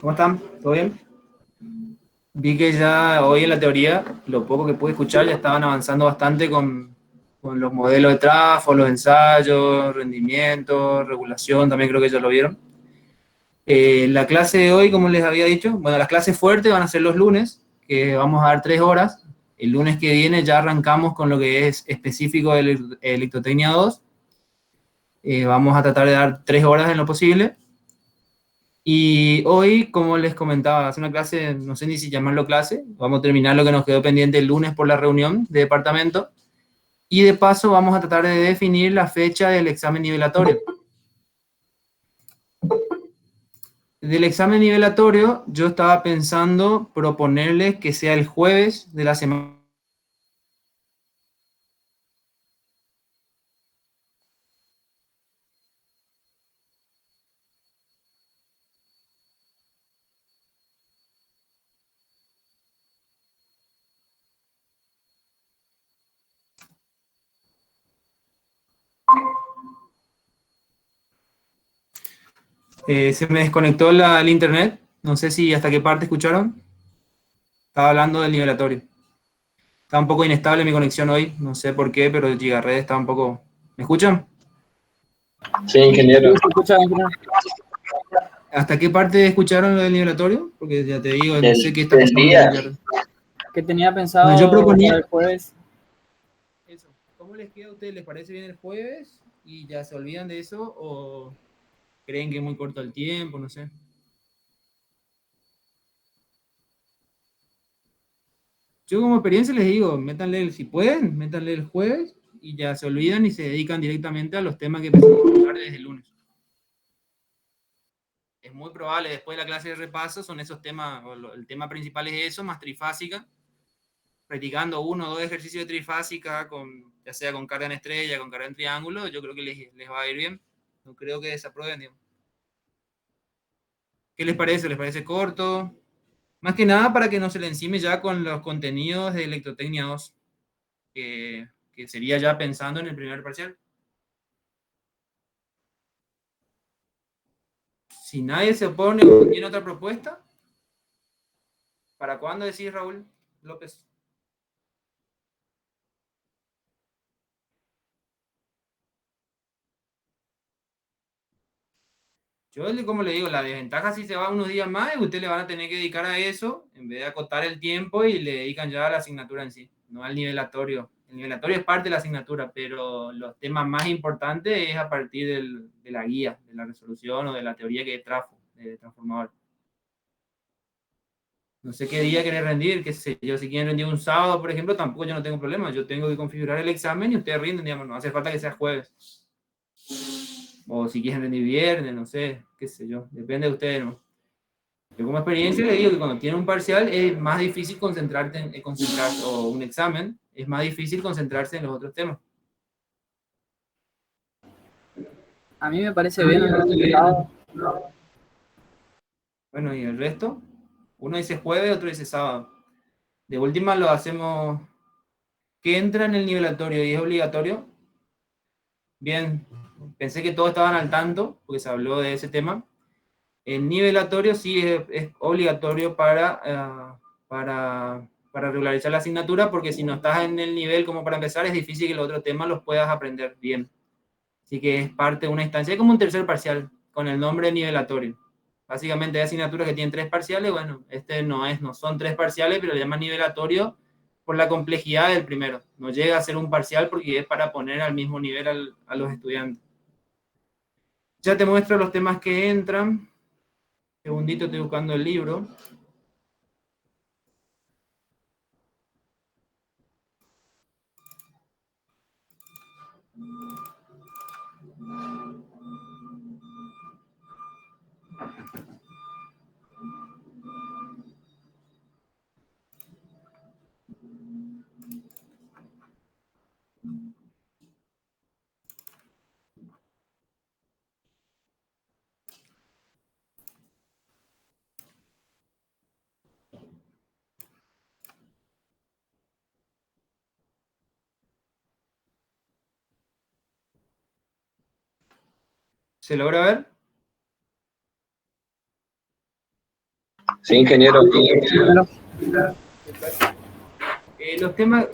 ¿Cómo están? ¿Todo bien? Vi que ya hoy en la teoría, lo poco que pude escuchar, ya estaban avanzando bastante con los modelos de tráfico, los ensayos, rendimiento, regulación, también creo que ya lo vieron. La clase de hoy, como les había dicho, bueno, las clases fuertes van a ser los lunes, que vamos a dar 3 horas. El lunes que viene ya arrancamos con lo que es específico del Electrotecnia 2. Vamos a tratar de dar 3 horas en lo posible. Y hoy, como les comentaba, hace una clase, no sé ni si llamarlo clase, vamos a terminar lo que nos quedó pendiente el lunes por la reunión de departamento y de paso vamos a tratar de definir la fecha del examen nivelatorio. Del examen nivelatorio, yo estaba pensando proponerles que sea el jueves de la semana. Se me desconectó el internet, no sé si hasta qué parte escucharon. Estaba hablando del nivelatorio. Está un poco inestable mi conexión hoy, no sé por qué, pero el Gigared está un poco... ¿Me escuchan? Sí, Sí, ingeniero. se escucha, ingeniero. ¿Hasta qué parte escucharon lo del nivelatorio? Porque ya te digo, no sé qué está Del pasando con día. el IR. Que tenía Bueno, yo pensado proponía para el jueves. eso. ¿Cómo les queda a ustedes? ¿Les parece bien el jueves? ¿Y ya se olvidan de eso? ¿O creen que es muy corto el tiempo? No sé. Yo como experiencia les digo, si pueden, métanle el jueves y ya se olvidan y se dedican directamente a los temas que empezamos a hablar desde el lunes. Es muy probable, después de la clase de repaso, son esos temas, el tema principal es eso, más trifásica, practicando 1 o 2 ejercicios de trifásica, ya sea con carga en estrella, con carga en triángulo, yo creo que les va a ir bien. No creo que desaprueben, digamos. ¿Qué les parece? ¿Les parece corto? Más que nada para que no se le encime ya con los contenidos de Electrotecnia 2, que sería ya pensando en el primer parcial. Si nadie se opone o tiene otra propuesta, ¿para cuándo decís, Raúl López? Yo, como le digo, la desventaja si se va unos días más es que ustedes le van a tener que dedicar a eso en vez de acotar el tiempo y le dedican ya a la asignatura en sí, no al nivelatorio. El nivelatorio es parte de la asignatura, pero los temas más importantes es a partir de la guía, de la resolución o de la teoría que es de transformador. No sé qué día quieren rendir, qué sé yo, si quieren rendir un sábado, por ejemplo, tampoco yo no tengo problema. Yo tengo que configurar el examen y ustedes rinden, digamos, no hace falta que sea jueves. O si quieren rendir viernes, no sé, qué sé yo, depende de ustedes, ¿no? Yo como experiencia les digo que cuando tienen un parcial es más difícil concentrarse, o un examen, es más difícil concentrarse en los otros temas. A mí me parece bien el sábado. Bueno, y el resto, uno dice jueves, otro dice sábado. De última lo hacemos, que entra en el nivelatorio y es obligatorio. Bien, pensé que todos estaban al tanto, porque se habló de ese tema. El nivelatorio sí es obligatorio para regularizar la asignatura, porque si no estás en el nivel como para empezar, es difícil que los otros temas los puedas aprender bien. Así que es parte de una instancia, es como un tercer parcial, con el nombre de nivelatorio. Básicamente hay asignaturas que tienen 3 parciales, bueno, este no son 3 parciales, pero le llaman nivelatorio por la complejidad del primero. No llega a ser un parcial porque es para poner al mismo nivel a los estudiantes. Ya te muestro los temas que entran. Segundito, estoy buscando el libro. ¿Se logra ver? Sí, ingeniero. Los temas,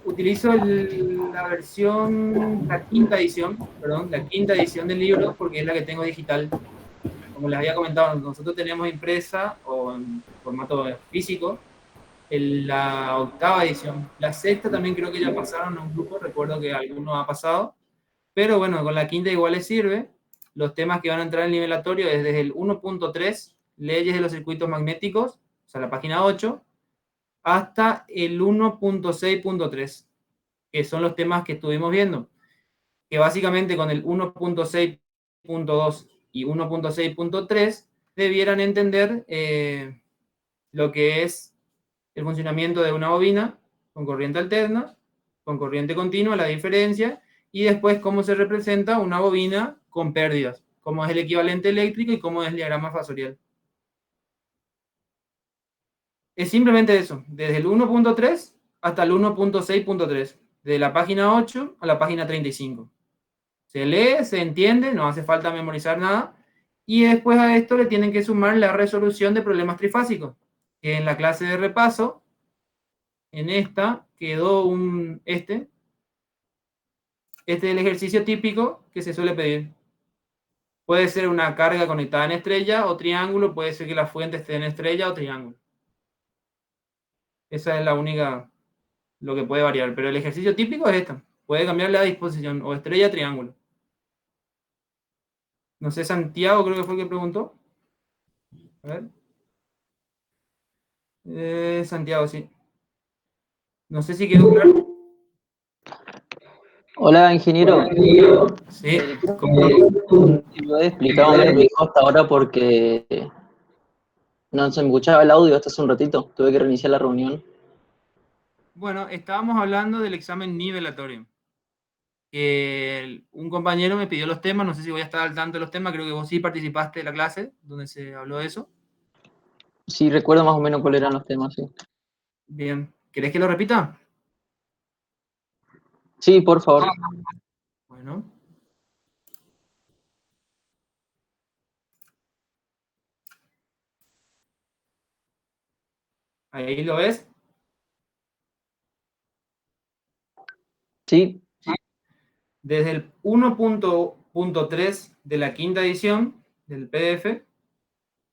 utilizo la versión, la quinta edición, perdón, la quinta edición del libro, porque es la que tengo digital. Como les había comentado, nosotros tenemos impresa o en formato físico la octava edición. La sexta también creo que ya pasaron a un grupo, recuerdo que alguno ha pasado, pero bueno, con la quinta igual les sirve. Los temas que van a entrar en el nivelatorio es desde el 1.3, leyes de los circuitos magnéticos, o sea, la página 8, hasta el 1.6.3, que son los temas que estuvimos viendo, que básicamente con el 1.6.2 y 1.6.3 debieran entender lo que es el funcionamiento de una bobina con corriente alterna, con corriente continua, la diferencia, y después cómo se representa una bobina con pérdidas, cómo es el equivalente eléctrico y cómo es el diagrama fasorial. Es simplemente eso, desde el 1.3 hasta el 1.6.3, de la página 8 a la página 35. Se lee, se entiende, no hace falta memorizar nada, y después a esto le tienen que sumar la resolución de problemas trifásicos, que en la clase de repaso, en esta, quedó este es el ejercicio típico que se suele pedir. Puede ser una carga conectada en estrella o triángulo, puede ser que la fuente esté en estrella o triángulo. Esa es la única, lo que puede variar, pero el ejercicio típico es esta. Puede cambiar la disposición, o estrella, triángulo. No sé, Santiago creo que fue el que preguntó. A ver. Santiago, sí. No sé si quedó claro. Hola, ingeniero. Sí, Creo como... que lo he explicado más lo que dijo hasta ahora porque no se me escuchaba el audio hasta hace un ratito. Tuve que reiniciar la reunión. Bueno, estábamos hablando del examen nivelatorio. Un compañero me pidió los temas, no sé si voy a estar al tanto de los temas, creo que vos sí participaste de la clase donde se habló de eso. Sí, recuerdo más o menos cuáles eran los temas, sí. Bien, ¿querés que lo repita? Sí, por favor. Bueno. Ahí lo ves. Sí, Desde el 1.3 de la quinta edición del PDF,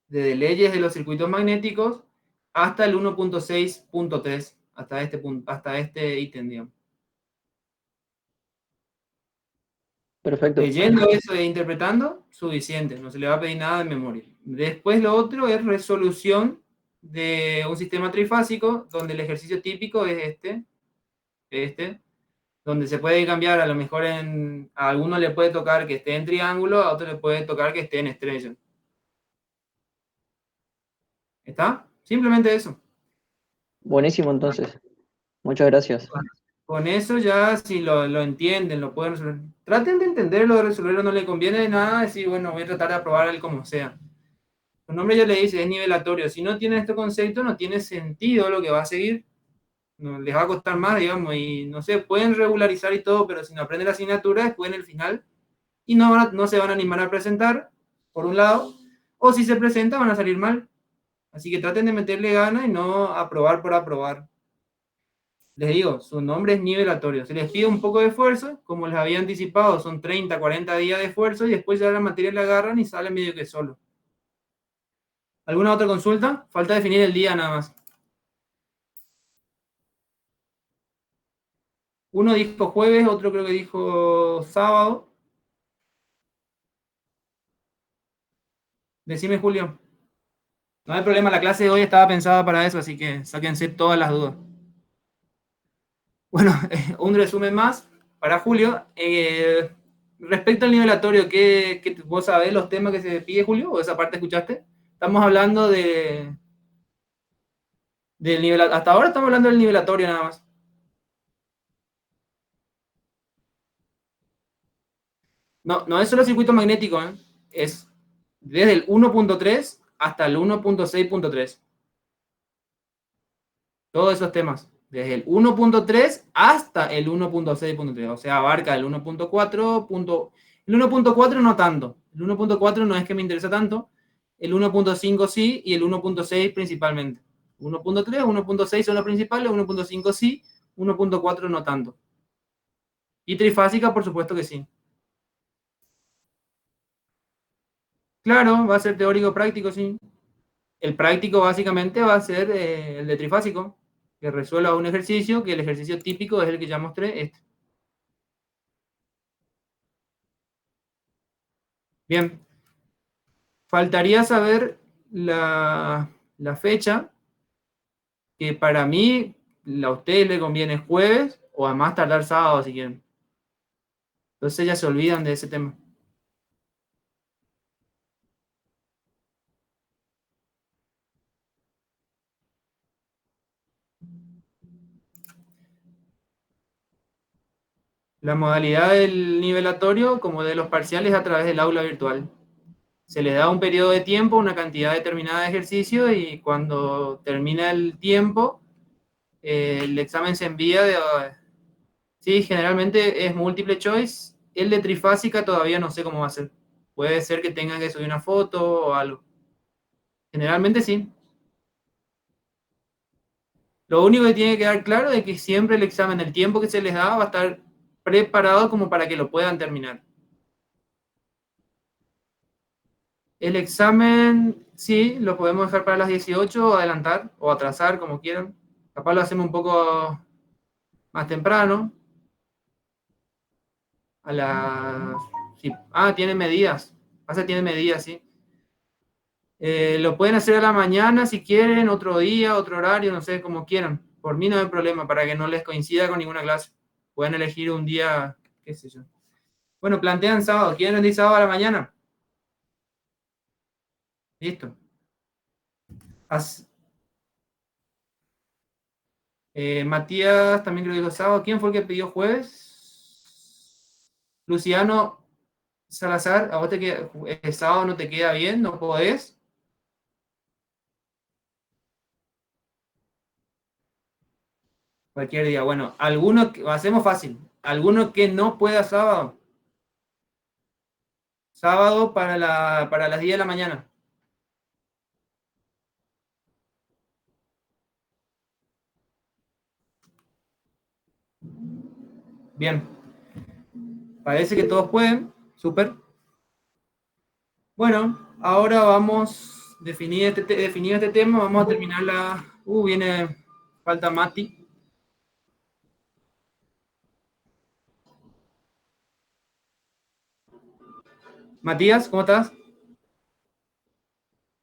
desde leyes de los circuitos magnéticos, hasta el 1.6.3, hasta este punto, hasta este ítem, digamos. perfecto. Leyendo eso e interpretando, suficiente, no se le va a pedir nada de memoria. Después lo otro es resolución de un sistema trifásico, donde el ejercicio típico es donde se puede cambiar, a lo mejor a alguno le puede tocar que esté en triángulo, a otro le puede tocar que esté en estrella. ¿Está? Simplemente eso. Buenísimo, entonces. Muchas gracias. Con eso ya, si lo entienden, lo pueden resolver. Traten de entenderlo, de resolverlo, no le conviene de nada decir, bueno, voy a tratar de aprobar el como sea. Su nombre ya le dice, es nivelatorio. Si no tiene este concepto, no tiene sentido lo que va a seguir. No, les va a costar más, digamos, y no sé, pueden regularizar y todo, pero si no aprenden la asignatura, después en el final, y no se van a animar a presentar, por un lado, o si se presentan, van a salir mal. Así que traten de meterle ganas y no aprobar por aprobar. Les digo, su nombre es nivelatorio. Se les pide un poco de esfuerzo, como les había anticipado, son 30, 40 días de esfuerzo y después ya la materia la agarran y salen medio que solo. ¿Alguna otra consulta? Falta definir el día nada más. Uno dijo jueves, otro creo que dijo sábado. Decime, Julio. No hay problema, la clase de hoy estaba pensada para eso, así que sáquense todas las dudas. Bueno, un resumen más para Julio. Respecto al nivelatorio, ¿vos sabés los temas que se pide, Julio? ¿O esa parte escuchaste? Estamos hablando del nivel. Hasta ahora estamos hablando del nivelatorio nada más. No, no es solo circuito magnético, ¿eh? Es desde el 1.3 hasta el 1.6.3. Todos esos temas. Desde el 1.3 hasta el 1.6.3. O sea, abarca el 1.4. El 1.4 no tanto. El 1.4 no es que me interesa tanto. el 1.5 sí y el 1.6 principalmente. 1.3, 1.6 son los principales, 1.5 sí, 1.4 no tanto. Y trifásica, por supuesto que sí. Claro, va a ser teórico práctico, sí. El práctico básicamente va a ser el de trifásico, que resuelva un ejercicio, que el ejercicio típico es el que ya mostré, este. Bien, faltaría saber la fecha, que para mí a ustedes le conviene jueves o a más tardar sábado si quieren. Entonces ya se olvidan de ese tema. La modalidad del nivelatorio, como de los parciales, a través del aula virtual. Se les da un periodo de tiempo, una cantidad determinada de ejercicio y cuando termina el tiempo, el examen se envía de... Sí, generalmente es múltiple choice. El de trifásica todavía no sé cómo va a ser. Puede ser que tengan que subir una foto o algo. Generalmente sí. Lo único que tiene que quedar claro es que siempre el examen, el tiempo que se les da, va a estar preparado como para que lo puedan terminar. El examen, sí, lo podemos dejar para las 18 o adelantar o atrasar, como quieran. Capaz lo hacemos un poco más temprano. A las... Sí. Ah, tiene medidas. Pasa, tiene medidas, sí. Lo pueden hacer a la mañana si quieren, otro día, otro horario, no sé, como quieran. Por mí no hay problema, para que no les coincida con ninguna clase. Pueden elegir un día, qué sé yo. Bueno, plantean sábado. ¿Quieren rendir sábado a la mañana? Listo. Matías también creo que dijo sábado. ¿Quién fue el que pidió jueves? Luciano Salazar, ¿a vos te queda, el sábado no te queda bien? ¿No podés? Cualquier día. Bueno, hacemos fácil. ¿Alguno que no pueda sábado? Sábado para las 10 de la mañana. Bien. Parece que todos pueden. Súper. Bueno, ahora vamos a definir este tema. Vamos a terminar la... viene... Falta Mati. Matías, ¿cómo estás?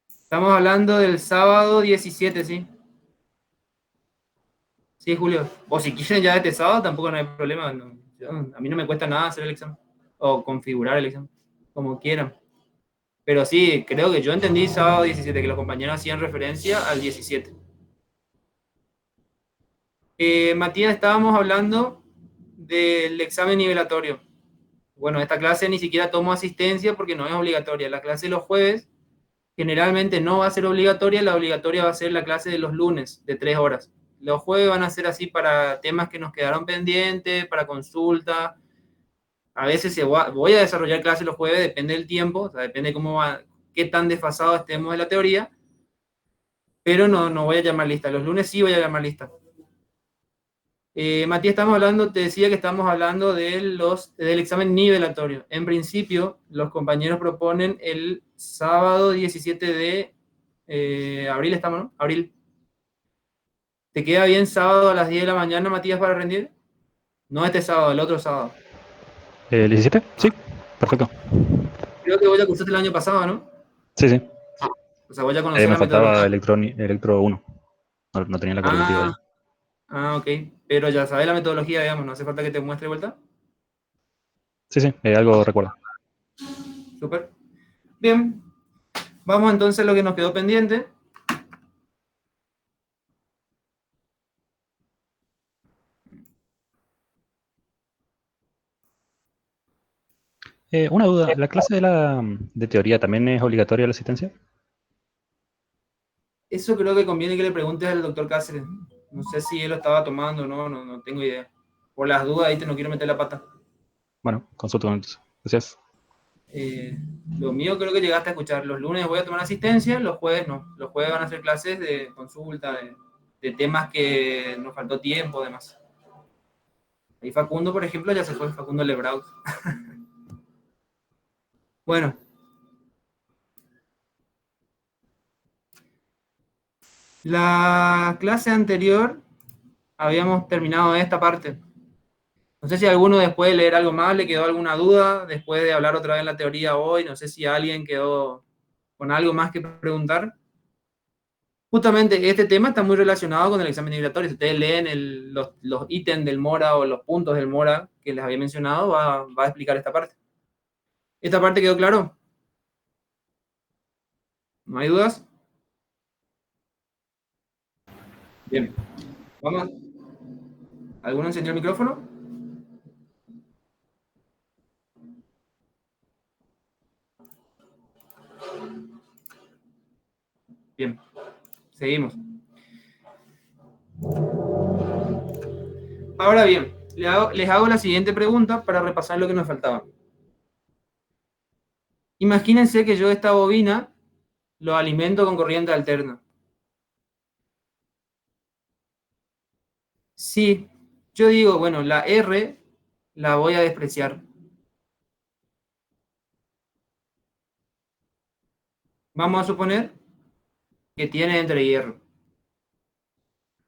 Estamos hablando del sábado 17, ¿sí? Sí, Julio. O si quieren ya este sábado, tampoco no hay problema. A mí no me cuesta nada hacer el examen. O configurar el examen. Como quieran. Pero sí, creo que yo entendí sábado 17, que los compañeros hacían referencia al 17. Matías, estábamos hablando del examen nivelatorio. Bueno, esta clase ni siquiera tomo asistencia porque no es obligatoria. La clase de los jueves generalmente no va a ser obligatoria. La obligatoria va a ser la clase de los lunes, de 3 horas. Los jueves van a ser así para temas que nos quedaron pendientes, para consulta. A veces voy a desarrollar clases los jueves, depende del tiempo, o sea, depende qué tan desfasado estemos de la teoría, pero no voy a llamar lista. Los lunes sí voy a llamar lista. Matías, te decía que estamos hablando del examen nivelatorio. En principio, los compañeros proponen el sábado 17 de abril, estamos, ¿no? Abril. ¿Te queda bien sábado a las 10 de la mañana, Matías, para rendir? No este sábado, el otro sábado. ¿El 17? Sí, perfecto. Creo que vos ya cursaste el año pasado, ¿no? Sí, sí. O sea, voy a conocer Me la faltaba metodología. Electro 1. No tenía la correlativa ahí. Ok. Pero ya sabes la metodología, digamos, no hace falta que te muestre de vuelta. Sí, sí, algo recuerdo. Súper. Bien. Vamos entonces a lo que nos quedó pendiente. Una duda, ¿la clase de teoría también es obligatoria la asistencia? Eso creo que conviene que le preguntes al doctor Cáceres. No sé si él lo estaba tomando o no tengo idea. Por las dudas, ahí te no quiero meter la pata. Bueno, consulto entonces. Gracias. Lo mío creo que llegaste a escuchar. Los lunes voy a tomar asistencia, los jueves no. Los jueves van a hacer clases de consulta, de temas que nos faltó tiempo, demás. Ahí Facundo, por ejemplo, ya se fue, Facundo Lebraud. Bueno. La clase anterior habíamos terminado esta parte. No sé si a alguno después de leer algo más le quedó alguna duda, después de hablar otra vez la teoría hoy, no sé si alguien quedó con algo más que preguntar. Justamente este tema está muy relacionado con el examen migratorio. Si ustedes leen los ítems del Mora o los puntos del Mora que les había mencionado, va a explicar esta parte. ¿Esta parte quedó claro? ¿No hay dudas? Bien. Vamos. ¿Alguno encendió el micrófono? Bien. Seguimos. Ahora bien, les hago la siguiente pregunta para repasar lo que nos faltaba. Imagínense que yo esta bobina lo alimento con corriente alterna. Si yo digo, bueno, la R la voy a despreciar. Vamos a suponer que tiene entre hierro.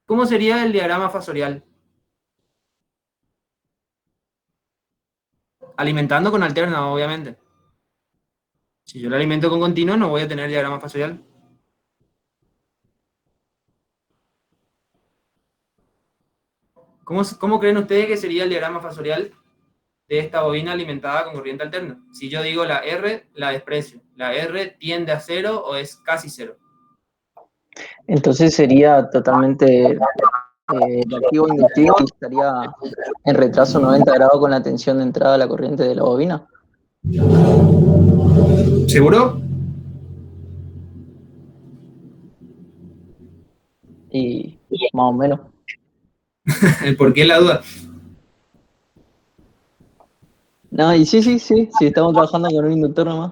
¿Cómo sería el diagrama fasorial? Alimentando con alterna, obviamente. Si yo lo alimento con continuo, no voy a tener diagrama fasorial. ¿Cómo creen ustedes que sería el diagrama fasorial de esta bobina alimentada con corriente alterna? Si yo digo la R, la desprecio. ¿La R tiende a cero o es casi cero? Entonces sería totalmente reactivo inductivo y estaría en retraso 90 grados con la tensión de entrada a la corriente de la bobina. ¿Seguro? Y más o menos. ¿Por qué la duda? No, y sí, estamos trabajando con un inductor nomás.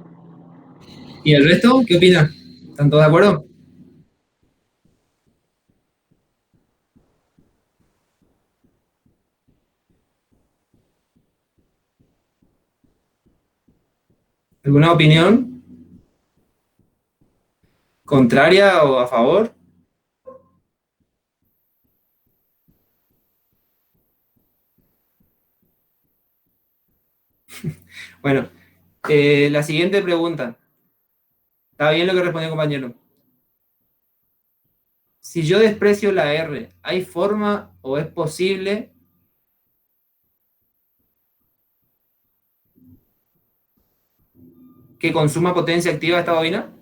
¿Y el resto? ¿Qué opinan? ¿Están todos de acuerdo? ¿Alguna opinión? ¿Contraria o a favor? Bueno, la siguiente pregunta. Está bien lo que respondió el compañero. Si yo desprecio la R, ¿hay forma o es posible que consuma potencia activa esta bobina?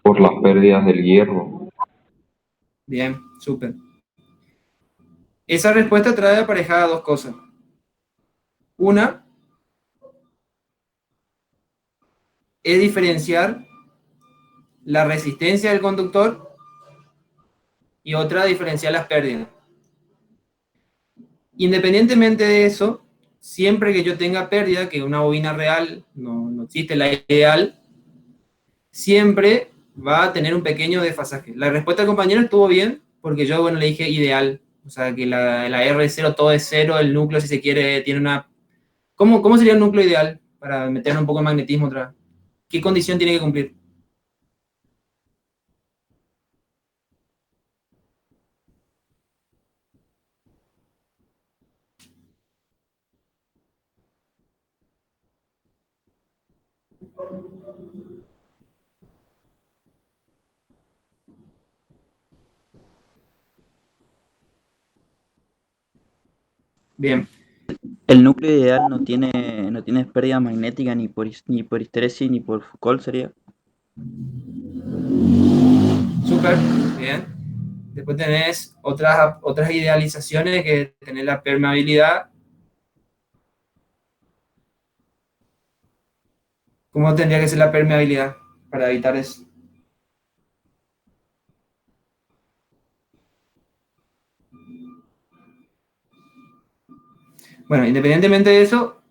Por las pérdidas del hierro. Bien, súper. Esa respuesta trae aparejada dos cosas. Una es diferenciar la resistencia del conductor y otra diferenciar las pérdidas. Independientemente de eso, siempre que yo tenga pérdida, que una bobina real, no existe la ideal, siempre va a tener un pequeño desfasaje. La respuesta del compañero estuvo bien, porque yo, bueno, le dije ideal. O sea, que la R0 todo es cero, el núcleo, si se quiere, tiene una... ¿Cómo sería un núcleo ideal? Para meter un poco de magnetismo otra vez. ¿Qué condición tiene que cumplir? Bien. El núcleo ideal no tiene pérdida magnética ni por histeresis ni por Foucault sería. Súper, bien. Después tenés otras idealizaciones que tener la permeabilidad. ¿Cómo tendría que ser la permeabilidad para evitar eso? Bueno, independientemente de eso,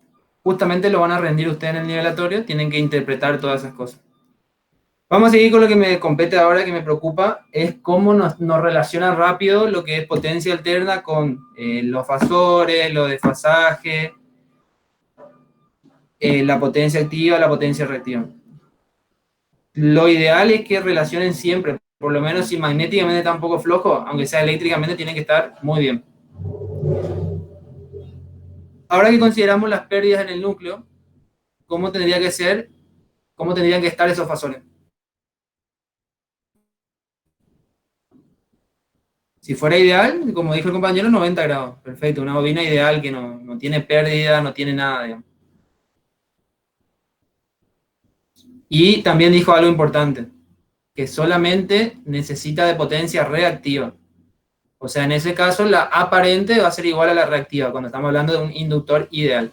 justamente lo van a rendir ustedes en el nivelatorio, tienen que interpretar todas esas cosas. Vamos a seguir con lo que me compete ahora, que me preocupa, es cómo nos relaciona rápido lo que es potencia alterna con los fasores, los desfasajes, la potencia activa, la potencia reactiva. Lo ideal es que relacionen siempre, por lo menos si magnéticamente está un poco flojo, aunque sea eléctricamente, tiene que estar muy bien. Ahora que consideramos las pérdidas en el núcleo, ¿cómo tendría que ser? ¿Cómo tendrían que estar esos fasores? Si fuera ideal, como dijo el compañero, 90 grados. Perfecto, una bobina ideal que no tiene pérdida, no tiene nada, digamos. Y también dijo algo importante, que solamente necesita de potencia reactiva. O sea, en ese caso, la aparente va a ser igual a la reactiva, cuando estamos hablando de un inductor ideal.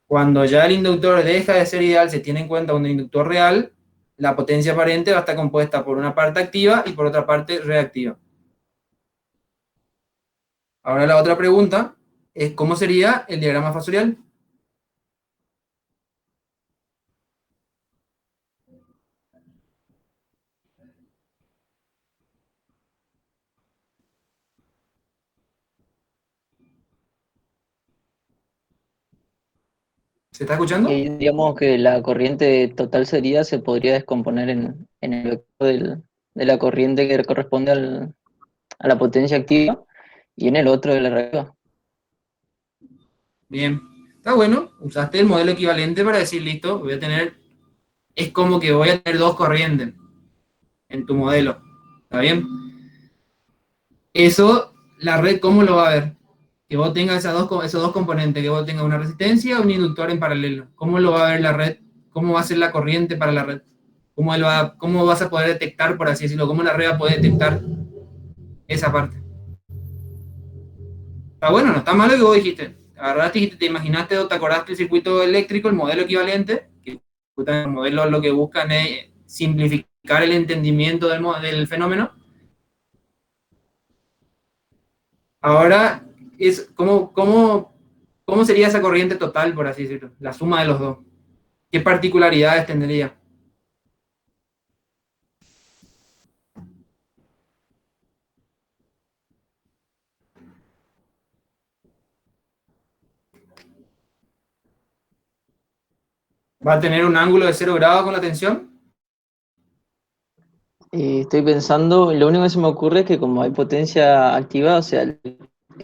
Cuando ya el inductor deja de ser ideal, se tiene en cuenta un inductor real, la potencia aparente va a estar compuesta por una parte activa y por otra parte reactiva. Ahora la otra pregunta es, ¿cómo sería el diagrama fasorial? ¿Se está Y escuchando? ahí digamos que la corriente total sería, se podría descomponer en el vector de la corriente que corresponde a la potencia activa y en el otro de la reactiva. Bien. Está bueno. Usaste el modelo equivalente para decir, listo, voy a tener, es como que voy a tener dos corrientes en tu modelo. ¿Está bien? Eso, la red, ¿cómo lo va a ver? Que vos tengas esos dos componentes, que vos tengas una resistencia o un inductor en paralelo. ¿Cómo lo va a ver la red? ¿Cómo va a ser la corriente para la red? ¿Cómo vas a poder detectar, por así decirlo? ¿Cómo la red va a poder detectar esa parte? Está bueno, no está malo lo que vos dijiste. Agarraste y te imaginaste o te acordaste el circuito eléctrico, el modelo equivalente, que el modelo lo que buscan es simplificar el entendimiento del fenómeno. Ahora, ¿cómo sería esa corriente total, por así decirlo? La suma de los dos. ¿Qué particularidades tendría? ¿Va a tener un ángulo de 0 grados con la tensión? Estoy pensando, lo único que se me ocurre es que como hay potencia activa, o sea, el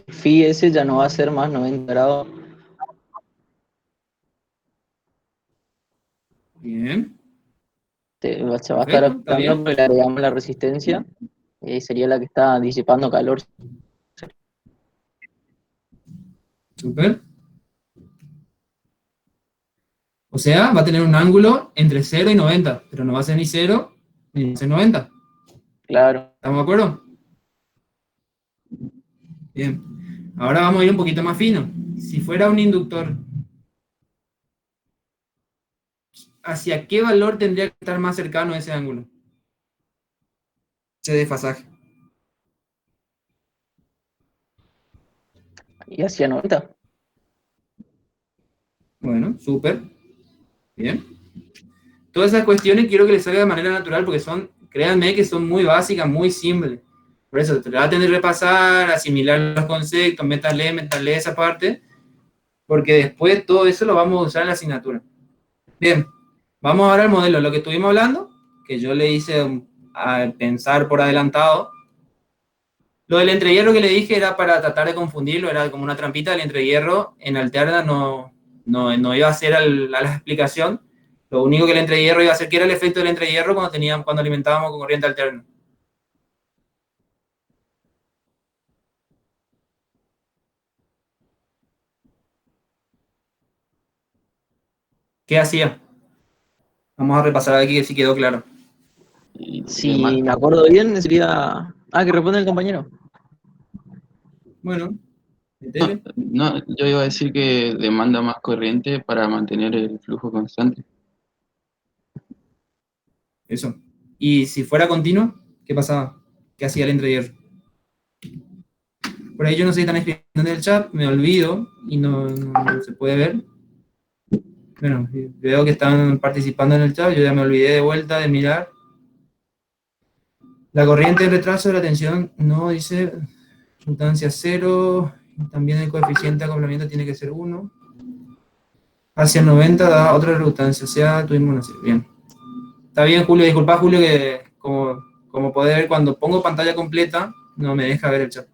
phi ese ya no va a ser más 90 grados. Bien, Se va a estar perfecto, está aplicando bien. porque le agregamos la resistencia, sería la que está disipando calor. Súper. O sea, va a tener un ángulo entre 0 y 90, pero no va a ser ni 0 ni va a ser 90. Claro. ¿Estamos de acuerdo? Bien. Ahora vamos a ir un poquito más fino. Si fuera un inductor, ¿hacia qué valor tendría que estar más cercano ese ángulo? Ese desfasaje. Y hacia 90. Bueno, súper. Bien. Todas esas cuestiones quiero que les salga de manera natural porque son, créanme que son muy básicas, muy simples. Por eso te va a tener que repasar, asimilar los conceptos, métale esa parte, porque después todo eso lo vamos a usar en la asignatura. Bien, vamos ahora al modelo, lo que estuvimos hablando, que yo le hice a pensar por adelantado. Lo del entrehierro que le dije era para tratar de confundirlo, era como una trampita. El entrehierro en alterna no iba a ser a la explicación. Lo único que el entrehierro iba a hacer, que era el efecto del entrehierro cuando alimentábamos con corriente alterna. ¿Qué hacía? Vamos a repasar aquí si quedó claro. Si me acuerdo bien, sería... Ah, que responde el compañero. Bueno, metele. No, yo iba a decir que demanda más corriente para mantener el flujo constante. Eso. Y si fuera continuo, ¿qué pasaba? ¿Qué hacía el entrehierro? Por ahí yo no sé si están escribiendo en el chat, me olvido y no se puede ver. Bueno, veo que están participando en el chat, yo ya me olvidé de vuelta de mirar. La corriente de retraso de la tensión no dice resultancia 0, también el coeficiente de acoplamiento tiene que ser 1. Hacia 90 da otra resultancia, o sea, tuvimos una serie. Bien. Está bien, Julio, disculpa, Julio, que como podés ver, cuando pongo pantalla completa, no me deja ver el chat.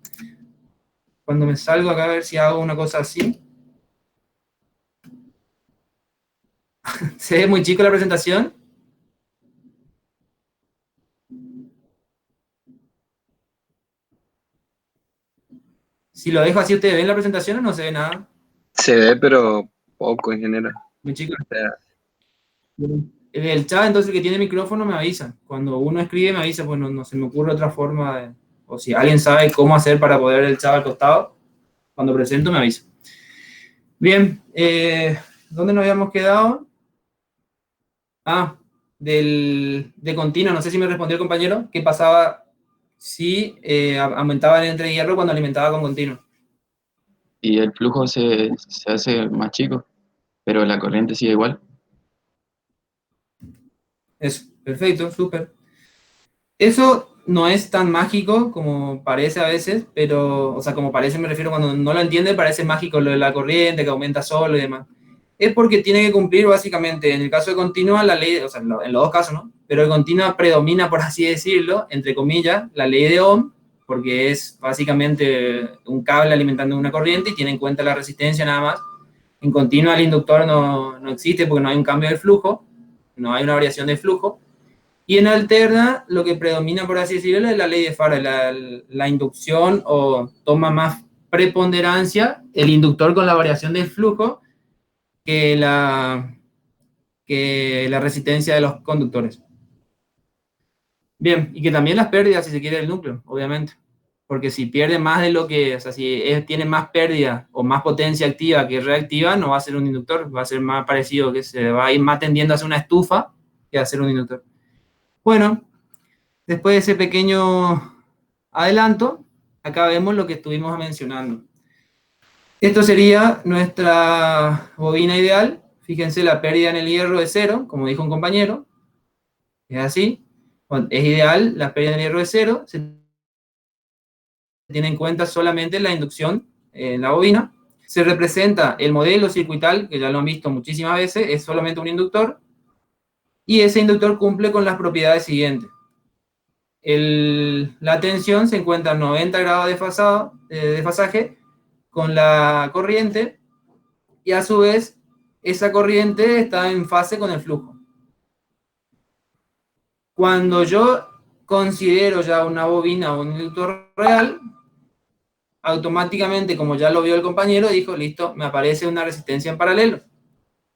Cuando me salgo acá a ver si hago una cosa así. ¿Se ve muy chico la presentación? Si lo dejo así, ¿ustedes ven la presentación o no se ve nada? Se ve, pero poco en general. Muy chico. O sea, En el chat, entonces, el que tiene micrófono me avisa. Cuando uno escribe me avisa, pues no se me ocurre otra forma de... O si alguien sabe cómo hacer para poder ver el chat al costado, cuando presento me avisa. Bien, ¿dónde nos habíamos quedado? Ah, de continuo, no sé si me respondió el compañero, ¿qué pasaba si aumentaba el entre hierro cuando alimentaba con continuo? Y el flujo se hace más chico, pero la corriente sigue igual. Eso, perfecto, súper. Eso no es tan mágico como parece a veces, pero, o sea, como parece me refiero cuando no lo entiende, parece mágico lo de la corriente que aumenta solo y demás. Es porque tiene que cumplir básicamente, en el caso de continua, la ley, o sea, en los dos casos, ¿no? Pero el continua predomina, por así decirlo, entre comillas, la ley de Ohm, porque es básicamente un cable alimentando una corriente y tiene en cuenta la resistencia nada más. En continua el inductor no existe porque no hay un cambio de flujo, no hay una variación de flujo. Y en alterna, lo que predomina, por así decirlo, es la ley de Faraday, la inducción o toma más preponderancia el inductor con la variación del flujo que la resistencia de los conductores. Bien, y que también las pérdidas, si se quiere, del núcleo, obviamente. Porque si pierde más de lo que, o sea, si tiene más pérdida o más potencia activa que reactiva, no va a ser un inductor, va a ser más parecido, que se va a ir más tendiendo a ser una estufa que a ser un inductor. Bueno, después de ese pequeño adelanto, acá vemos lo que estuvimos mencionando. Esto sería nuestra bobina ideal. Fíjense, la pérdida en el hierro es 0, como dijo un compañero. Es así. Es ideal, la pérdida en el hierro es 0. Se tiene en cuenta solamente la inducción en la bobina. Se representa el modelo circuital, que ya lo han visto muchísimas veces, es solamente un inductor. Y ese inductor cumple con las propiedades siguientes. La tensión se encuentra a 90 grados de desfasaje con la corriente y a su vez esa corriente está en fase con el flujo. Cuando yo considero ya una bobina o un inductor real, automáticamente, como ya lo vio el compañero, dijo, listo, me aparece una resistencia en paralelo.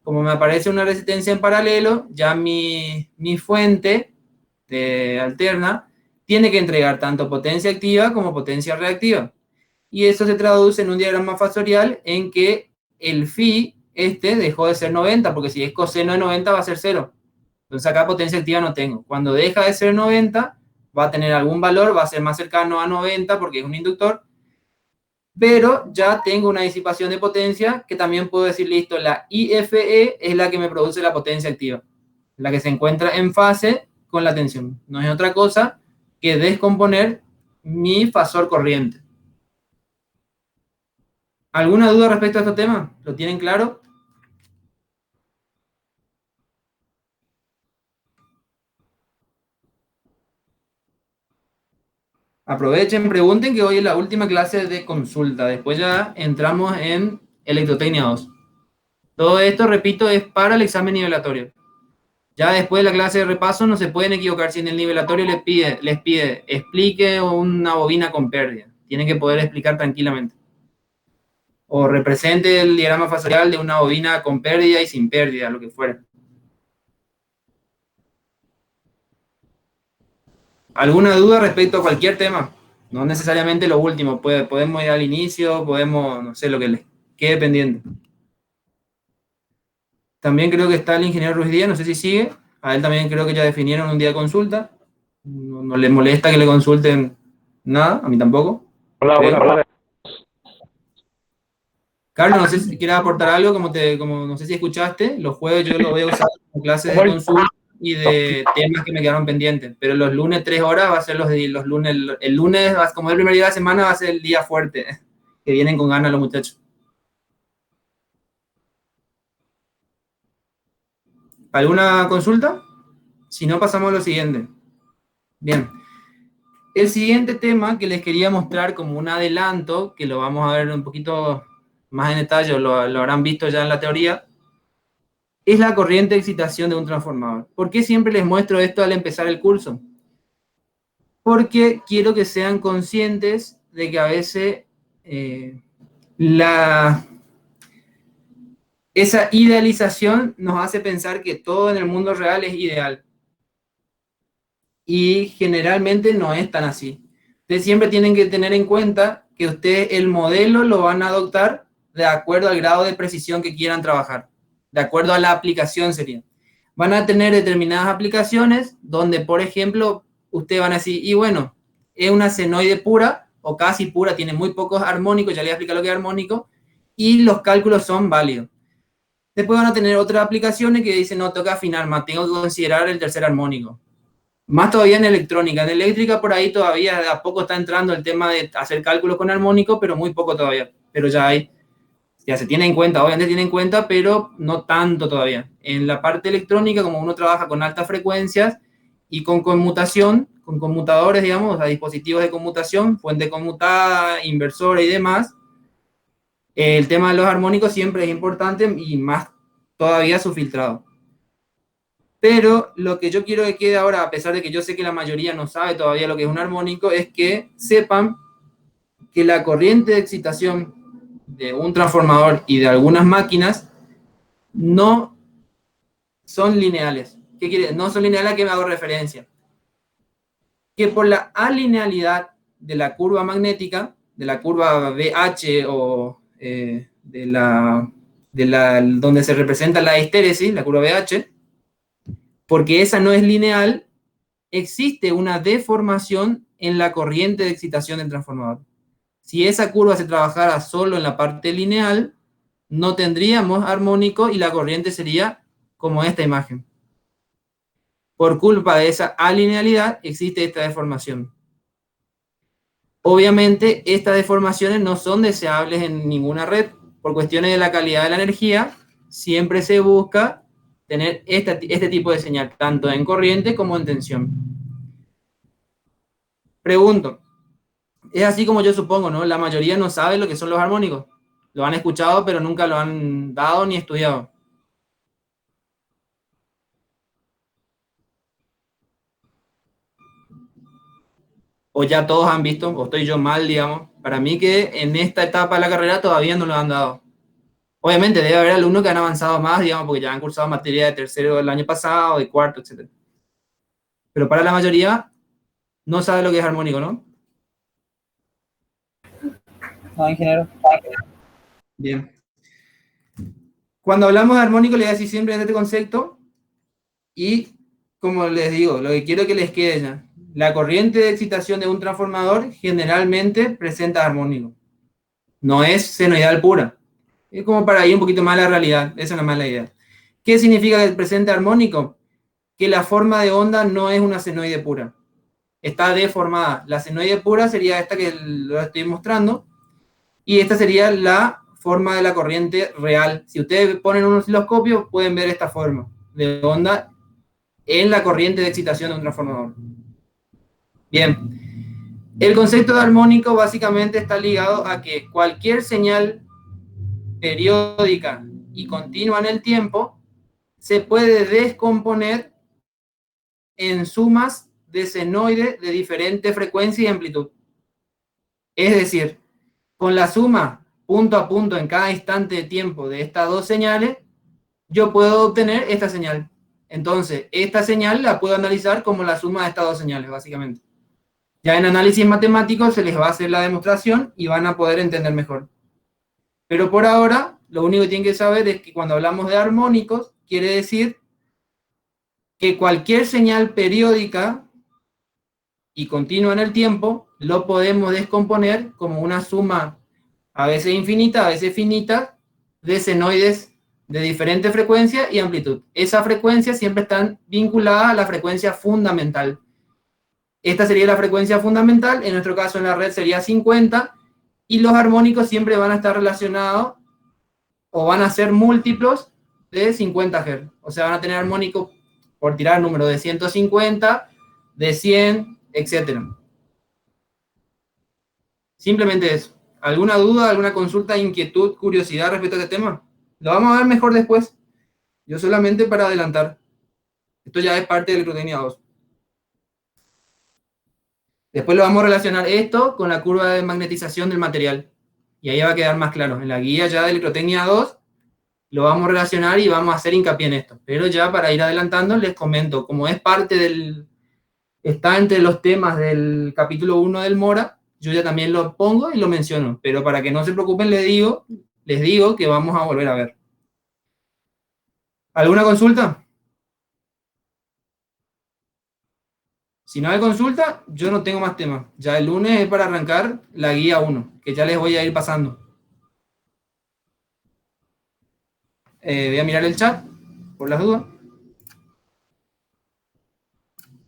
Como me aparece una resistencia en paralelo, ya mi fuente de alterna tiene que entregar tanto potencia activa como potencia reactiva. Y eso se traduce en un diagrama fasorial en que el phi dejó de ser 90, porque si es coseno de 90 va a ser 0. Entonces acá potencia activa no tengo. Cuando deja de ser 90, va a tener algún valor, va a ser más cercano a 90 porque es un inductor, pero ya tengo una disipación de potencia que también puedo decir, listo, la IFE es la que me produce la potencia activa, la que se encuentra en fase con la tensión. No es otra cosa que descomponer mi fasor corriente. ¿Alguna duda respecto a este tema? ¿Lo tienen claro? Aprovechen, pregunten, que hoy es la última clase de consulta. Después ya entramos en Electrotecnia 2. Todo esto, repito, es para el examen nivelatorio. Ya después de la clase de repaso no se pueden equivocar si en el nivelatorio les pide explique una bobina con pérdida. Tienen que poder explicar tranquilamente. O represente el diagrama fasorial de una bobina con pérdida y sin pérdida, lo que fuera. ¿Alguna duda respecto a cualquier tema? No necesariamente lo último. Podemos ir al inicio, podemos, no sé, lo que les quede pendiente. También creo que está el ingeniero Ruiz Díaz, no sé si sigue. A él también creo que ya definieron un día de consulta. No le molesta que le consulten nada, a mí tampoco. Hola, buenas tardes. Carlos, no sé si quieres aportar algo, como no sé si escuchaste, los jueves yo lo voy a usar como clases de consulta y de temas que me quedaron pendientes, pero los lunes 3 horas va a ser los lunes, el lunes, como el primer día de la semana, va a ser el día fuerte, que vienen con ganas los muchachos. ¿Alguna consulta? Si no, pasamos a lo siguiente. Bien. El siguiente tema que les quería mostrar como un adelanto, que lo vamos a ver un poquito más en detalle, lo habrán visto ya en la teoría, es la corriente de excitación de un transformador. ¿Por qué siempre les muestro esto al empezar el curso? Porque quiero que sean conscientes de que a veces esa idealización nos hace pensar que todo en el mundo real es ideal. Y generalmente no es tan así. Ustedes siempre tienen que tener en cuenta que ustedes el modelo lo van a adoptar de acuerdo al grado de precisión que quieran trabajar, de acuerdo a la aplicación sería. Van a tener determinadas aplicaciones donde, por ejemplo, ustedes van a decir, y bueno, es una senoide pura o casi pura, tiene muy pocos armónicos, ya les voy a explicar lo que es armónico, y los cálculos son válidos. Después van a tener otras aplicaciones que dicen, no, toca afinar más, tengo que considerar el tercer armónico. Más todavía en electrónica. En eléctrica por ahí todavía de a poco está entrando el tema de hacer cálculos con armónico, pero muy poco todavía. Pero ya se tiene en cuenta, obviamente tiene en cuenta, pero no tanto todavía. En la parte electrónica, como uno trabaja con altas frecuencias y con conmutación, con conmutadores, digamos, o sea, dispositivos de conmutación, fuente conmutada, inversora y demás, el tema de los armónicos siempre es importante y más todavía su filtrado. Pero lo que yo quiero que quede ahora, a pesar de que yo sé que la mayoría no sabe todavía lo que es un armónico, es que sepan que la corriente de excitación de un transformador y de algunas máquinas no son lineales. ¿Qué quiere? No son lineales, ¿a qué me hago referencia? Que por la alinealidad de la curva magnética, de la curva BH o donde se representa la histéresis, la curva BH, porque esa no es lineal, existe una deformación en la corriente de excitación del transformador. Si esa curva se trabajara solo en la parte lineal, no tendríamos armónico y la corriente sería como esta imagen. Por culpa de esa alinealidad existe esta deformación. Obviamente, estas deformaciones no son deseables en ninguna red. Por cuestiones de la calidad de la energía, siempre se busca tener este tipo de señal, tanto en corriente como en tensión. Pregunto, es así como yo supongo, ¿no? La mayoría no sabe lo que son los armónicos. Lo han escuchado, pero nunca lo han dado ni estudiado. O ya todos han visto, o estoy yo mal, digamos. Para mí que en esta etapa de la carrera todavía no lo han dado. Obviamente debe haber alumnos que han avanzado más, digamos, porque ya han cursado materia de tercero del año pasado, de cuarto, etc. Pero para la mayoría no sabe lo que es armónico, ¿no? No, ingeniero. Bien. Cuando hablamos de armónico, les voy a decir siempre este concepto y, como les digo, lo que quiero que les quede ya. La corriente de excitación de un transformador generalmente presenta armónico. No es senoidal pura. Es como para ir un poquito más a la realidad. Esa es la mala idea. ¿Qué significa que presente armónico? Que la forma de onda no es una senoide pura. Está deformada. La senoide pura sería esta que lo estoy mostrando. Y esta sería la forma de la corriente real. Si ustedes ponen un osciloscopio, pueden ver esta forma de onda en la corriente de excitación de un transformador. Bien. El concepto de armónico básicamente está ligado a que cualquier señal periódica y continua en el tiempo se puede descomponer en sumas de senoide de diferente frecuencia y amplitud. Es decir, con la suma punto a punto en cada instante de tiempo de estas dos señales, yo puedo obtener esta señal. Entonces, esta señal la puedo analizar como la suma de estas dos señales, básicamente. Ya en análisis matemático se les va a hacer la demostración y van a poder entender mejor. Pero por ahora, lo único que tienen que saber es que cuando hablamos de armónicos, quiere decir que cualquier señal periódica y continua en el tiempo, lo podemos descomponer como una suma a veces infinitas, a veces finitas, de senoides de diferente frecuencia y amplitud. Esas frecuencias siempre están vinculadas a la frecuencia fundamental. Esta sería la frecuencia fundamental, en nuestro caso en la red sería 50, y los armónicos siempre van a estar relacionados o van a ser múltiplos de 50 Hz. O sea, van a tener armónicos, por tirar número, de 150, de 100, etc. Simplemente eso. ¿Alguna duda, alguna consulta, inquietud, curiosidad respecto a este tema? Lo vamos a ver mejor después. Yo solamente para adelantar. Esto ya es parte de Electrotecnia 2. Después lo vamos a relacionar esto con la curva de magnetización del material. Y ahí va a quedar más claro. En la guía ya de Electrotecnia 2 lo vamos a relacionar y vamos a hacer hincapié en esto. Pero ya para ir adelantando les comento, como es parte del... está entre los temas del capítulo 1 del Mora, yo ya también lo pongo y lo menciono. Pero para que no se preocupen, les digo que vamos a volver a ver. ¿Alguna consulta? Si no hay consulta, yo no tengo más temas. Ya el lunes es para arrancar la guía 1, que ya les voy a ir pasando. Voy a mirar el chat, por las dudas.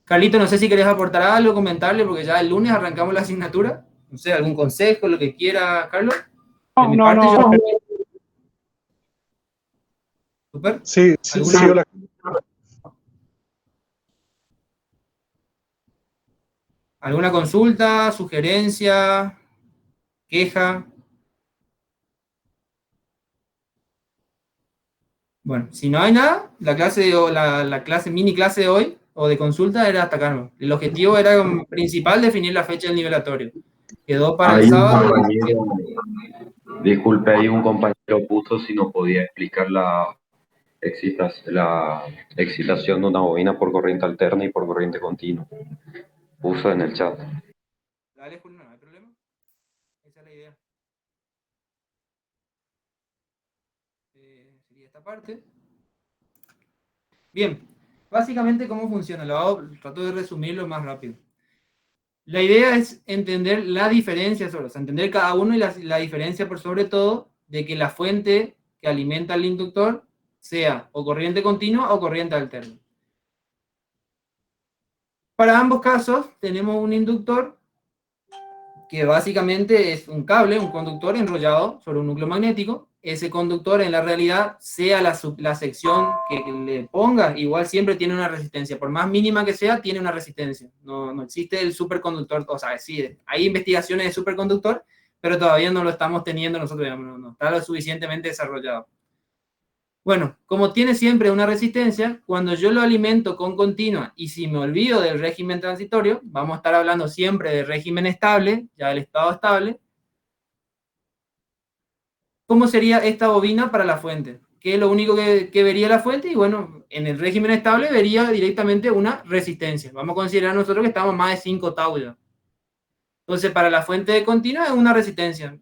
Carlito, no sé si querés aportar algo, comentarle, porque ya el lunes arrancamos la asignatura. No sé, algún consejo, lo que quiera, Carlos. De mi parte, yo... ¿Super? Sí, hola. ¿Alguna consulta, sugerencia, queja? Bueno, si no hay nada, la clase, mini clase de hoy, o de consulta, era hasta acá. El objetivo era principal definir la fecha del nivelatorio. Quedó para el sábado. Disculpe, ahí un compañero puso si nos podía explicar la excitación de una bobina por corriente alterna y por corriente continua. Puso en el chat. Dale, Julio, no hay problema. Esa es la idea. Sería esta parte. Bien, básicamente cómo funciona. Trato de resumirlo más rápido. La idea es entender la diferencia, o sea, entender cada uno y la diferencia por sobre todo de que la fuente que alimenta al inductor sea o corriente continua o corriente alterna. Para ambos casos tenemos un inductor que básicamente es un cable, un conductor enrollado sobre un núcleo magnético. Ese conductor en la realidad, sea la sección que le ponga, igual siempre tiene una resistencia. Por más mínima que sea, tiene una resistencia. No existe el superconductor, o sea, sí, hay investigaciones de superconductor, pero todavía no lo estamos teniendo nosotros, no está lo suficientemente desarrollado. Bueno, como tiene siempre una resistencia, cuando yo lo alimento con continua y si me olvido del régimen transitorio, vamos a estar hablando siempre del régimen estable, ya del estado estable. ¿Cómo sería esta bobina para la fuente? ¿Qué es lo único que vería la fuente? Y bueno, en el régimen estable vería directamente una resistencia. Vamos a considerar nosotros que estamos más de 5 tau ya. Entonces, para la fuente de continua es una resistencia.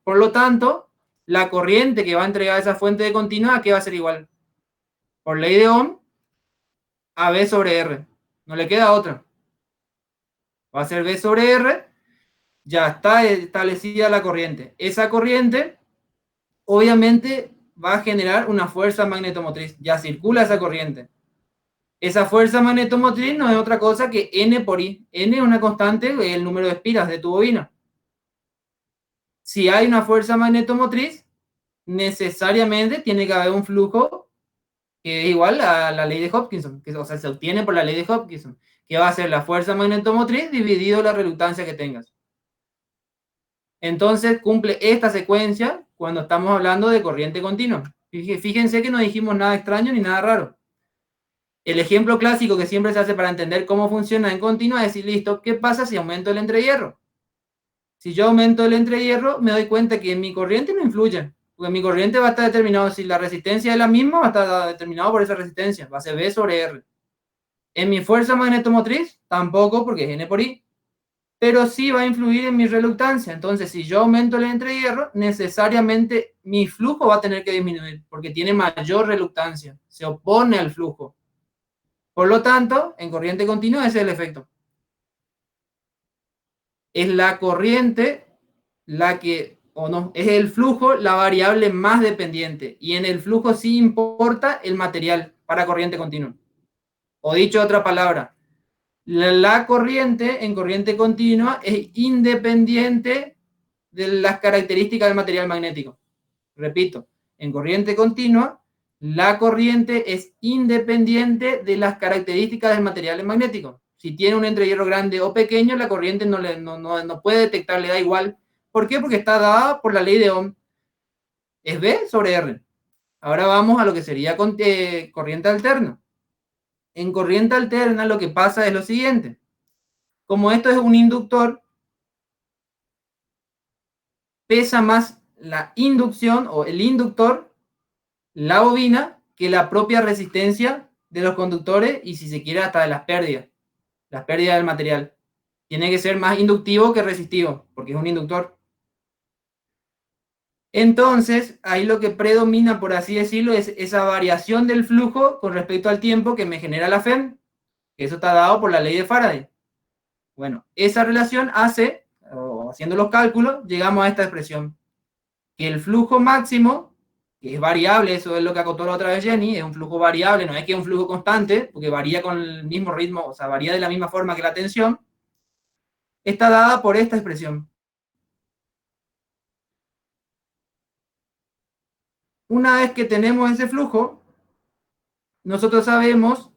Por lo tanto, la corriente que va a entregar esa fuente de continua, ¿a qué va a ser igual? Por ley de Ohm, a V sobre R. No le queda otra. Va a ser V sobre R. Ya está establecida la corriente. Esa corriente, obviamente, va a generar una fuerza magnetomotriz. Ya circula esa corriente. Esa fuerza magnetomotriz no es otra cosa que N por I. N es una constante, es el número de espiras de tu bobina. Si hay una fuerza magnetomotriz, necesariamente tiene que haber un flujo que es igual a la ley de Hopkinson, o sea, se obtiene por la ley de Hopkinson, que va a ser la fuerza magnetomotriz dividido la reluctancia que tengas. Entonces cumple esta secuencia cuando estamos hablando de corriente continua. Fíjense que no dijimos nada extraño ni nada raro. El ejemplo clásico que siempre se hace para entender cómo funciona en continua es decir, listo, ¿qué pasa si aumento el entrehierro? Si yo aumento el entrehierro, me doy cuenta que en mi corriente no influye, porque mi corriente va a estar determinado, si la resistencia es la misma, va a estar determinado por esa resistencia, va a ser V sobre R. En mi fuerza magnetomotriz, tampoco, porque es N por I, pero sí va a influir en mi reluctancia. Entonces, si yo aumento el entrehierro, necesariamente mi flujo va a tener que disminuir, porque tiene mayor reluctancia, se opone al flujo. Por lo tanto, en corriente continua ese es el efecto. Es la corriente la que o no, es el flujo la variable más dependiente, y en el flujo sí importa el material para corriente continua. O dicho de otra palabra, la corriente en corriente continua es independiente de las características del material magnético. Repito, en corriente continua, la corriente es independiente de las características del material magnético. Si tiene un entrehierro grande o pequeño, la corriente no puede detectar, le da igual. ¿Por qué? Porque está dada por la ley de Ohm. Es B sobre R. Ahora vamos a lo que sería corriente alterna. En corriente alterna lo que pasa es lo siguiente. Como esto es un inductor, pesa más la inducción o el inductor, la bobina, que la propia resistencia de los conductores y, si se quiere, hasta de las pérdidas del material. Tiene que ser más inductivo que resistivo, porque es un inductor. Entonces, ahí lo que predomina, por así decirlo, es esa variación del flujo con respecto al tiempo que me genera la FEM, que eso está dado por la ley de Faraday. Bueno, esa relación hace, o haciendo los cálculos, llegamos a esta expresión, que el flujo máximo, que es variable, eso es lo que acotó la otra vez Jenny, es un flujo variable, no es que es un flujo constante, porque varía con el mismo ritmo, o sea, varía de la misma forma que la tensión, está dada por esta expresión. Una vez que tenemos ese flujo, nosotros sabemos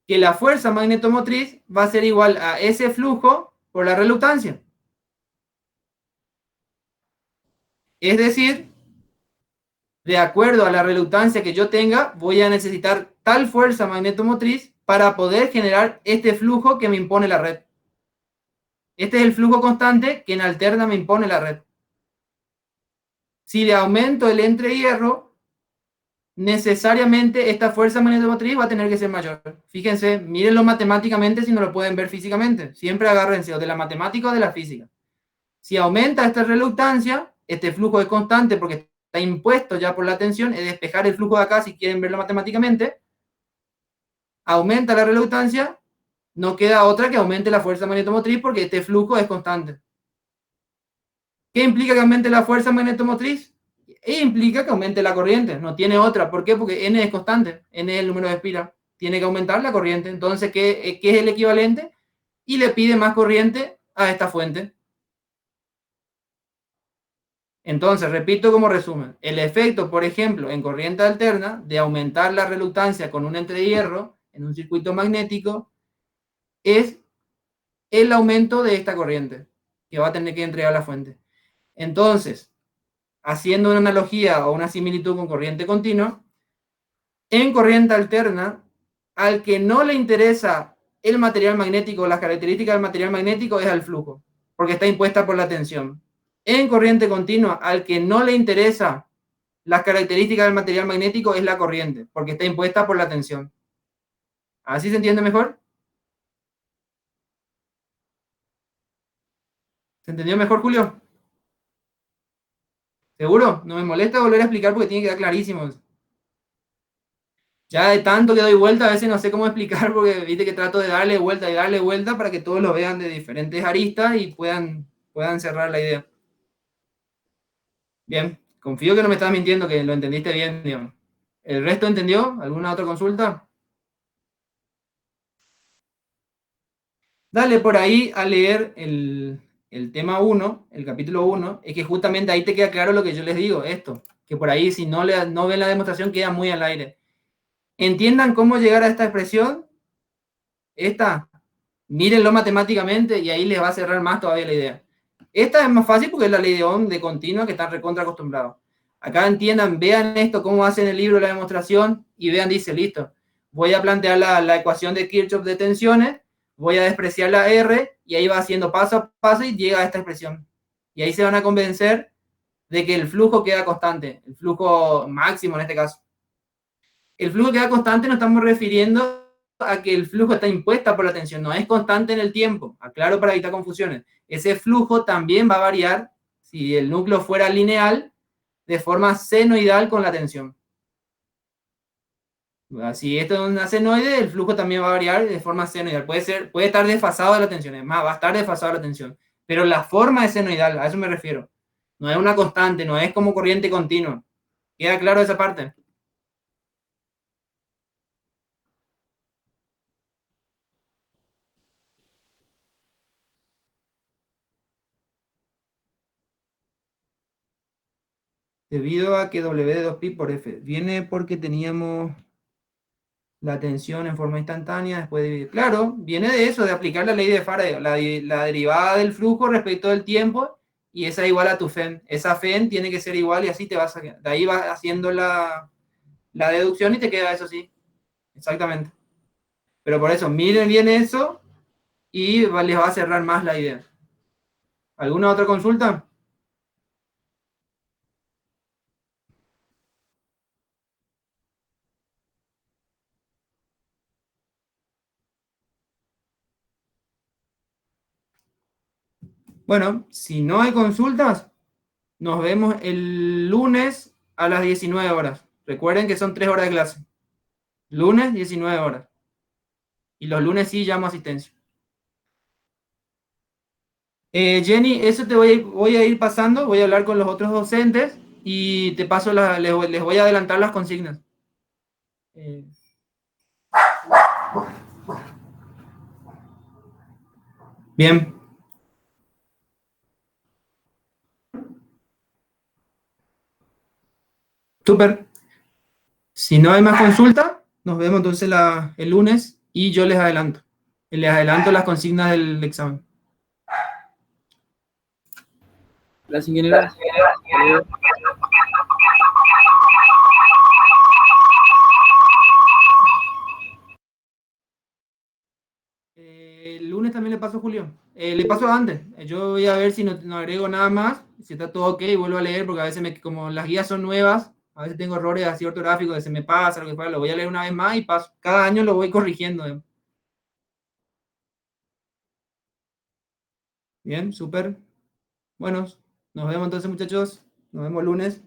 que la fuerza magnetomotriz va a ser igual a ese flujo por la reluctancia. Es decir, de acuerdo a la reluctancia que yo tenga, voy a necesitar tal fuerza magnetomotriz para poder generar este flujo que me impone la red. Este es el flujo constante que en alterna me impone la red. Si le aumento el entrehierro, necesariamente esta fuerza magnetomotriz va a tener que ser mayor. Fíjense, mírenlo matemáticamente si no lo pueden ver físicamente. Siempre agárrense o de la matemática o de la física. Si aumenta esta reluctancia, este flujo es constante porque está impuesto ya por la tensión, es despejar el flujo de acá si quieren verlo matemáticamente. Aumenta la reluctancia, no queda otra que aumente la fuerza magnetomotriz porque este flujo es constante. ¿Qué implica que aumente la fuerza magnetomotriz? Implica que aumente la corriente, no tiene otra. ¿Por qué? Porque N es constante, N es el número de espiras. Tiene que aumentar la corriente. Entonces, ¿qué es el equivalente? Y le pide más corriente a esta fuente. Entonces, repito como resumen. El efecto, por ejemplo, en corriente alterna, de aumentar la reluctancia con un entrehierro en un circuito magnético, es el aumento de esta corriente que va a tener que entregar la fuente. Entonces, haciendo una analogía o una similitud con corriente continua, en corriente alterna, al que no le interesa el material magnético, las características del material magnético, es al flujo, porque está impuesta por la tensión. En corriente continua, al que no le interesa las características del material magnético, es la corriente, porque está impuesta por la tensión. ¿Así se entiende mejor? ¿Se entendió mejor, Julio? ¿Seguro? No me molesta volver a explicar porque tiene que quedar clarísimo. Ya de tanto que doy vuelta, a veces no sé cómo explicar porque viste que trato de darle vuelta y darle vuelta para que todos lo vean de diferentes aristas y puedan cerrar la idea. Bien, confío que no me estás mintiendo, que lo entendiste bien, digamos. ¿El resto entendió? ¿Alguna otra consulta? Dale por ahí a leer el tema 1, el capítulo 1, es que justamente ahí te queda claro lo que yo les digo, esto, que por ahí si no ven la demostración queda muy al aire. Entiendan cómo llegar a esta expresión, mírenlo matemáticamente y ahí les va a cerrar más todavía la idea. Esta es más fácil porque es la ley de Ohm de continua que están recontra acostumbrados. Acá entiendan, vean esto, cómo hacen el libro la demostración y vean, dice, listo, voy a plantear la ecuación de Kirchhoff de tensiones, voy a despreciar la R y ahí va haciendo paso a paso y llega a esta expresión. Y ahí se van a convencer de que el flujo queda constante, el flujo máximo en este caso. El flujo queda constante, nos estamos refiriendo a que el flujo está impuesta por la tensión, no es constante en el tiempo, aclaro para evitar confusiones. Ese flujo también va a variar, si el núcleo fuera lineal, de forma senoidal con la tensión. Si esto es una senoide, el flujo también va a variar de forma senoidal. Puede estar desfasado de la tensión, es más, va a estar desfasado de la tensión. Pero la forma es senoidal, a eso me refiero. No es una constante, no es como corriente continua. ¿Queda claro esa parte? Debido a que W de 2pi por F viene porque teníamos la tensión en forma instantánea después de dividir. Claro, viene de eso, de aplicar la ley de Faraday, la derivada del flujo respecto del tiempo, y esa es igual a tu FEN. Esa FEN tiene que ser igual y así te vas a quedar. De ahí vas haciendo la deducción y te queda eso sí. Exactamente. Pero por eso, miren bien eso y les va a cerrar más la idea. ¿Alguna otra consulta? Bueno, si no hay consultas, nos vemos el lunes a las 19 horas. Recuerden que son 3 horas de clase. Lunes, 19 horas. Y los lunes sí llamo asistencia. Jenny, eso te voy a ir pasando, voy a hablar con los otros docentes y te paso les voy a adelantar las consignas. Bien. Súper. Si no hay más consulta, nos vemos entonces el lunes y yo les adelanto. Les adelanto las consignas del examen. Gracias, ingeniero. Hasta luego. El lunes también le paso a Julio. Le paso antes. Yo voy a ver si no agrego nada más. Si está todo ok, vuelvo a leer porque a veces como las guías son nuevas, a veces tengo errores así ortográficos, que se me pasa, lo que fuera, lo voy a leer una vez más y paso. Cada año lo voy corrigiendo. Bien, súper. Bueno, nos vemos entonces muchachos. Nos vemos el lunes.